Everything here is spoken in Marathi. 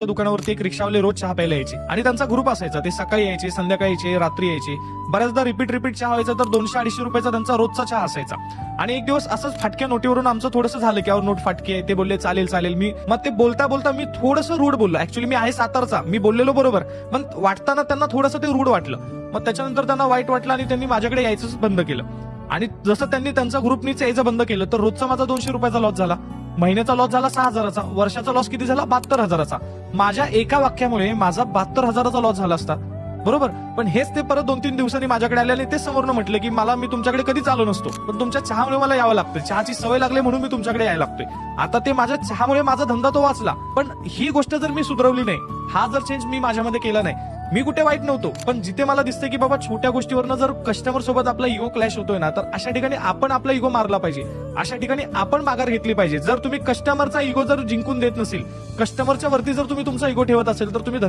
दुकानावरती एक रिक्षावाले रोज चहा प्यायला यायचे आणि त्यांचा ग्रुप असायचा. ते सकाळी यायचे, संध्याकाळी यायचे, रात्री यायचे. बऱ्याचदा रिपीट चहा व्हायचा तर 200-250 रुपयाचा त्यांचा रोजचा चहा असायचा. आणि एक दिवस असंच फाटक्या नोटीवरून आमचं थोडंसं झालं की नोट फाटकी आहे. ते बोलले चालेल मी मग ते बोलता मी थोडंसं रूढ बोललो. ऍक्च्युली मी आहे सातारचा, मी बोललेलो बरोबर, पण वाटताना त्यांना थोडंसं ते रूढ वाटलं. मग त्याच्यानंतर त्यांना वाईट वाटलं आणि त्यांनी माझ्याकडे यायचंच बंद केलं. आणि जसं त्यांनी त्यांचा ग्रुपनीच यायचं बंद केलं तर रोजचा माझा 200 रुपयाचा लॉस झाला, महिन्याचा लॉस झाला 6,000चा, वर्षाचा लॉस किती झाला 72,000चा. माझ्या एका वाक्यामुळे माझा 72,000चा लॉस झाला असता, बरोबर. पण हेच ते परत 2-3 दिवसांनी माझ्याकडे आले आणि ते समोरनं म्हटलं की मी तुमच्याकडे कधीच आलो नसतो, पण तुमच्या चहामुळे मला यावं लागतं, चहाची सवय लागली म्हणून मी तुमच्याकडे यायला लागतोय. आता ते माझ्या चहामुळे माझा धंदा तो वाचला. पण ही गोष्ट जर मी सुधारवली नाही, हा जर चेंज मी माझ्यामध्ये केला नाही, मी कुठे वाईट नव्हतो, पण जिथे मला दिसतंय की बाबा छोट्या गोष्टीवरनं जर कस्टमर सोबत आपला इगो क्लॅश होतोय ना, तर अशा ठिकाणी आपण आपला इगो मारला पाहिजे, अशा ठिकाणी आपण माघार घेतली पाहिजे. जर तुम्ही कस्टमरचा इगो जर जिंकून देत नसेल, कस्टमरच्या वरती जर तुम्ही तुमचा इगो ठेवत असेल तर तुम्ही